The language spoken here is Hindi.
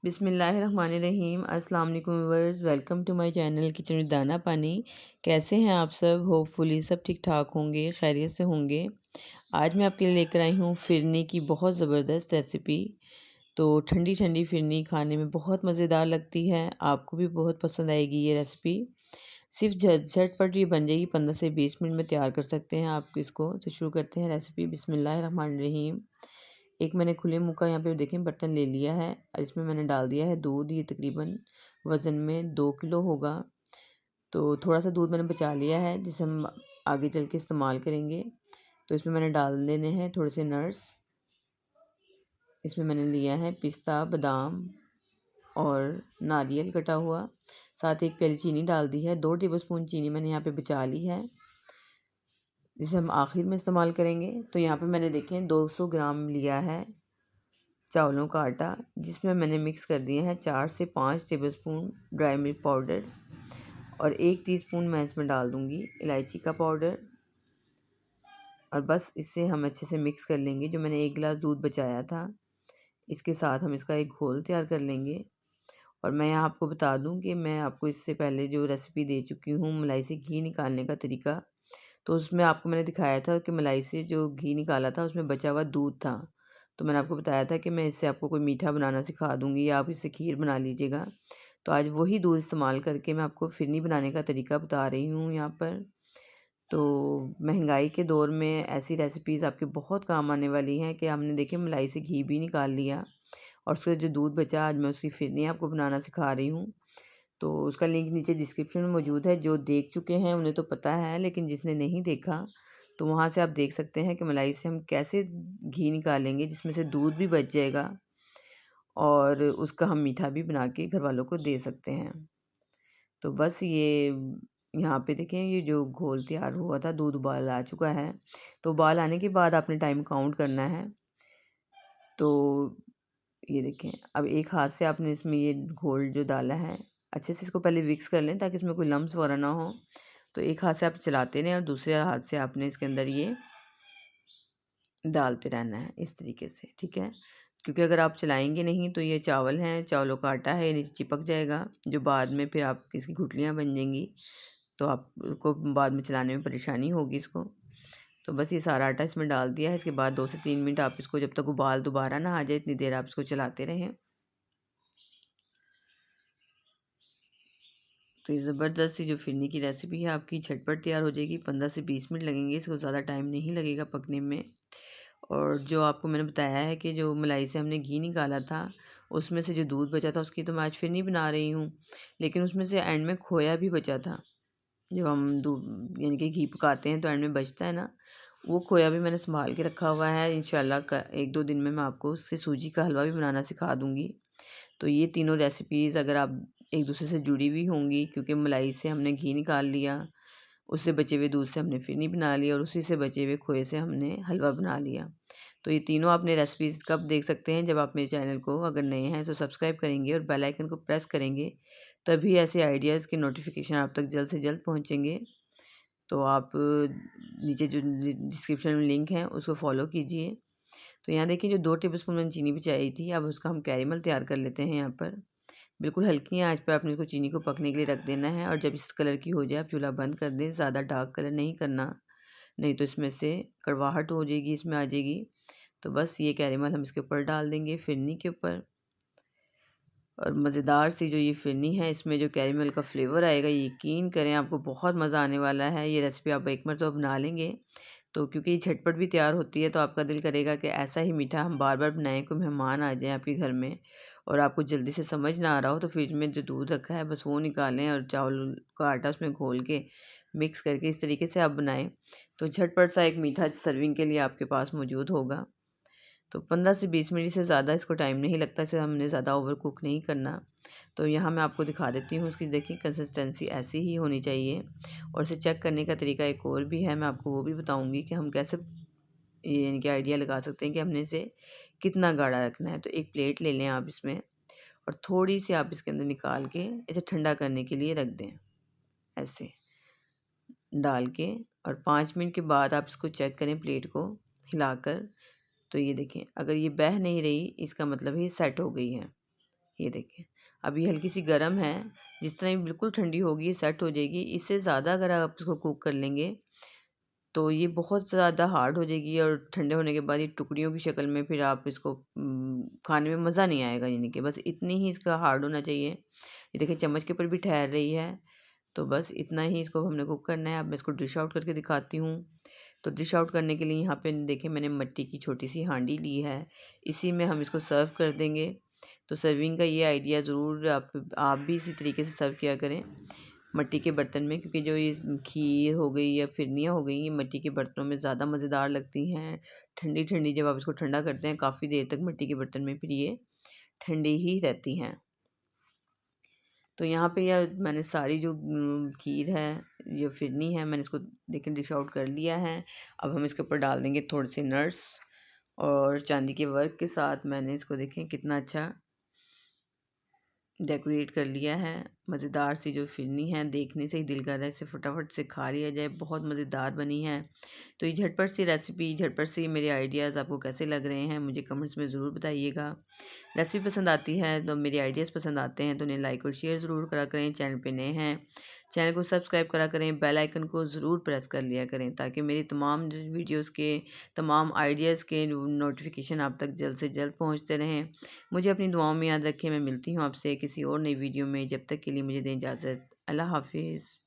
बिस्मिल्लाहिर्रहमानिर्रहीम। अस्सलाम वालेकुम viewers, welcome to my channel kitchen with Dana Pani. कैसे हैं आप सब? होपफुली सब ठीक ठाक होंगे, खैरियत से होंगे। आज मैं आपके लिए लेकर आई हूँ फिरनी की बहुत ज़बरदस्त रेसिपी। तो ठंडी ठंडी फिरनी खाने में बहुत मज़ेदार लगती है, आपको भी बहुत पसंद आएगी ये रेसिपी। सिर्फ झटपट ये बन जाएगी, 15 से 20 मिनट में तैयार कर सकते हैं आप इसको। तो शुरू करते हैं रेसिपी। बिस्मिल्लाहिर्रहमानिर्रहीम। एक मैंने खुले मुँह का यहाँ पे देखें बर्तन ले लिया है और इसमें मैंने डाल दिया है दूध। ये तकरीबन वज़न में 2 किलो होगा। तो थोड़ा सा दूध मैंने बचा लिया है जिसे हम आगे चल के इस्तेमाल करेंगे। तो इसमें मैंने डाल देने हैं थोड़े से नट्स। इसमें मैंने लिया है पिस्ता, बादाम और नारियल कटा हुआ। साथ ही एक प्याली चीनी डाल दी है। 2 टेबलस्पून चीनी मैंने यहाँ पे बचा ली है जिसे हम आखिर में इस्तेमाल करेंगे। तो यहाँ पे मैंने देखें 200 ग्राम लिया है चावलों का आटा, जिसमें मैंने मिक्स कर दिए हैं 4 से 5 टेबलस्पून ड्राई मिल्क पाउडर और 1 टीस्पून मैं इसमें डाल दूँगी इलायची का पाउडर। और बस इससे हम अच्छे से मिक्स कर लेंगे। जो मैंने 1 गिलास दूध बचाया था इसके साथ हम इसका एक घोल तैयार कर लेंगे। और मैं यहाँ आपको बता दूँ कि मैं आपको इससे पहले जो रेसिपी दे चुकी हूँ मलाई से घी निकालने का तरीका, तो उसमें आपको मैंने दिखाया था कि मलाई से जो घी निकाला था उसमें बचा हुआ दूध था। तो मैंने आपको बताया था कि मैं इससे आपको कोई मीठा बनाना सिखा दूँगी या आप इससे खीर बना लीजिएगा। तो आज वही दूध इस्तेमाल करके मैं आपको फिरनी बनाने का तरीका बता रही हूँ यहाँ पर। तो महंगाई के दौर में ऐसी रेसिपीज़ आपके बहुत काम आने वाली हैं कि हमने देखे मलाई से घी भी निकाल लिया और उसका जो दूध बचा आज मैं उसकी फिरनी आपको बनाना सिखा रही हूँ। तो उसका लिंक नीचे डिस्क्रिप्शन में मौजूद है। जो देख चुके हैं उन्हें तो पता है, लेकिन जिसने नहीं देखा तो वहाँ से आप देख सकते हैं कि मलाई से हम कैसे घी निकालेंगे जिसमें से दूध भी बच जाएगा और उसका हम मीठा भी बना के घर वालों को दे सकते हैं। तो बस ये यहाँ पे देखें ये जो घोल तैयार हुआ था, दूध उबाल आ चुका है। तो उबाल आने के बाद आपने टाइम काउंट करना है। तो ये देखें अब एक हाथ से आपने इसमें ये घोल जो डाला है अच्छे से इसको पहले मिक्स कर लें ताकि इसमें कोई लम्स वगैरह ना हो। तो एक हाथ से आप चलाते रहें और दूसरे हाथ से आपने इसके अंदर ये डालते रहना है इस तरीके से, ठीक है। क्योंकि अगर आप चलाएंगे नहीं तो ये चावल हैं, चावलों का आटा है, ये नीचे चिपक जाएगा जो बाद में फिर आप इसकी गुठलियाँ बन जाएंगी। तो आपको बाद में चलाने में परेशानी होगी इसको। तो बस ये सारा आटा इसमें डाल दिया है। इसके बाद 2 से 3 मिनट आप इसको जब तक उबाल दोबारा ना आ जाए इतनी देर आप इसको चलाते रहें। तो ये ज़बरदस्त सी जो फिरनी की रेसिपी है आपकी झटपट तैयार हो जाएगी। 15 से 20 मिनट लगेंगे, इसको ज़्यादा टाइम नहीं लगेगा पकने में। और जो आपको मैंने बताया है कि जो मलाई से हमने घी निकाला था उसमें से जो दूध बचा था उसकी तो मैं आज फिरनी बना रही हूँ, लेकिन उसमें से एंड में खोया भी बचा था। जब हम दूध यानी कि घी पकाते हैं तो एंड में बचता है ना, वो खोया भी मैंने संभाल के रखा हुआ है। इंशाल्लाह 1-2 दिन में मैं आपको उससे सूजी का हलवा भी बनाना सिखा दूँगी। तो ये तीनों रेसिपीज़ अगर आप एक दूसरे से जुड़ी हुई होंगी, क्योंकि मलाई से हमने घी निकाल लिया, उससे बचे हुए दूध से हमने फिरनी बना ली और उसी से बचे हुए खोए से हमने हलवा बना लिया। तो ये तीनों आपने रेसिपीज़ कब देख सकते हैं? जब आप मेरे चैनल को अगर नए हैं तो सब्सक्राइब करेंगे और बेल आइकन को प्रेस करेंगे, तभी ऐसे आइडियाज़ के नोटिफिकेशन आप तक जल्द से जल्द पहुँचेंगे। तो आप नीचे जो डिस्क्रिप्शन में लिंक है उसको फॉलो कीजिए। तो यहाँ देखिए जो 2 टेबलस्पून मैंने चीनी बचाई थी, अब उसका हम कैरेमल तैयार कर लेते हैं यहाँ पर। बिल्कुल हल्की आँच पे आपने इसको चीनी को पकने के लिए रख देना है और जब इस कलर की हो जाए आप चूल्हा बंद कर दें। ज़्यादा डार्क कलर नहीं करना, नहीं तो इसमें से कड़वाहट हो जाएगी, इसमें आ जाएगी। तो बस ये कैरेमल हम इसके ऊपर डाल देंगे फिरनी के ऊपर। और मज़ेदार सी जो ये फिरनी है इसमें जो कैरेमल का फ्लेवर आएगा, यकीन करें आपको बहुत मज़ा आने वाला है। ये रेसिपी आप एक मरतबा बना लेंगे तो, क्योंकि ये झटपट भी तैयार होती है, तो आपका दिल करेगा कि ऐसा ही मीठा हम बार बार बनाएं। कोई मेहमान आ जाए आपके घर में और आपको जल्दी से समझ ना आ रहा हो तो फ्रिज में जो दूध रखा है बस वो निकालें और चावल का आटा उसमें घोल के मिक्स करके इस तरीके से आप बनाएं तो झटपट सा एक मीठा सर्विंग के लिए आपके पास मौजूद होगा। तो 15 से 20 मिनट से ज़्यादा इसको टाइम नहीं लगता, इसे हमने ज़्यादा ओवर कुक नहीं करना। तो यहाँ मैं आपको दिखा देती हूँ उसकी, देखिए कंसिस्टेंसी ऐसी ही होनी चाहिए। और इसे चेक करने का तरीका एक और भी है, मैं आपको वो भी बताऊँगी कि हम कैसे ये यानी कि आइडिया लगा सकते हैं कि हमने इसे कितना गाढ़ा रखना है। तो एक प्लेट ले लें आप इसमें और थोड़ी सी आप इसके अंदर निकाल के इसे ठंडा करने के लिए रख दें ऐसे डाल के। और 5 मिनट के बाद आप इसको चेक करें प्लेट को हिलाकर। तो ये देखें अगर ये बह नहीं रही इसका मतलब ये सेट हो गई है। ये देखें, अभी हल्की सी गर्म है। जिस तरह ये बिल्कुल ठंडी होगी ये सेट हो जाएगी। इससे ज़्यादा अगर आप इसको कुक कर लेंगे तो ये बहुत ज़्यादा हार्ड हो जाएगी और ठंडे होने के बाद ये टुकड़ियों की शक्ल में फिर आप इसको खाने में मज़ा नहीं आएगा। यानी कि बस इतनी ही इसका हार्ड होना चाहिए। ये देखिए चम्मच के ऊपर भी ठहर रही है। तो बस इतना ही इसको हमने कुक करना है। अब मैं इसको डिश आउट करके दिखाती हूँ। तो डिश आउट करने के लिए यहाँ पे देखिए मैंने मिट्टी की छोटी सी हांडी ली है। इसी में हम इसको सर्व कर देंगे। तो सर्विंग का ये आइडिया ज़रूर आप भी इसी तरीके से सर्व किया करें मिट्टी के बर्तन में, क्योंकि जो ये खीर हो गई या फिरनियाँ हो गई ये मिट्टी के बर्तनों में ज़्यादा मज़ेदार लगती हैं। ठंडी ठंडी जब आप इसको ठंडा करते हैं काफ़ी देर तक मिट्टी के बर्तन में फिर ये ठंडी ही रहती हैं। तो यहाँ पे यह मैंने सारी जो खीर है, जो फिरनी है, मैंने इसको देखिए डिश आउट कर लिया है। अब हम इसके ऊपर डाल देंगे थोड़े से नट्स और चांदी के वर्क के साथ मैंने इसको देखें कितना अच्छा डेकोरेट कर लिया है। मज़ेदार सी जो फिरनी है देखने से ही दिल कर रहा है इसे फटाफट से खा लिया जाए। बहुत मज़ेदार बनी है। तो ये झटपट सी रेसिपी, झटपट से मेरे आइडियाज़ आपको कैसे लग रहे हैं मुझे कमेंट्स में ज़रूर बताइएगा। रेसिपी पसंद आती है तो मेरे आइडियाज़ पसंद आते हैं तो उन्हें लाइक और शेयर ज़रूर करा करें। चैनल पे नए हैं चैनल को सब्सक्राइब करा करें, बेल आइकन को ज़रूर प्रेस कर लिया करें ताकि मेरी तमाम वीडियोज़ के तमाम आइडियाज़ के नोटिफिकेशन आप तक जल्द से जल्द पहुँचते रहें। मुझे अपनी दुआओं में याद रखें। मैं मिलती हूँ आपसे किसी और नई वीडियो में। जब तक के लिए मुझे दें इजाज़त। अल्लाह हाफिज़।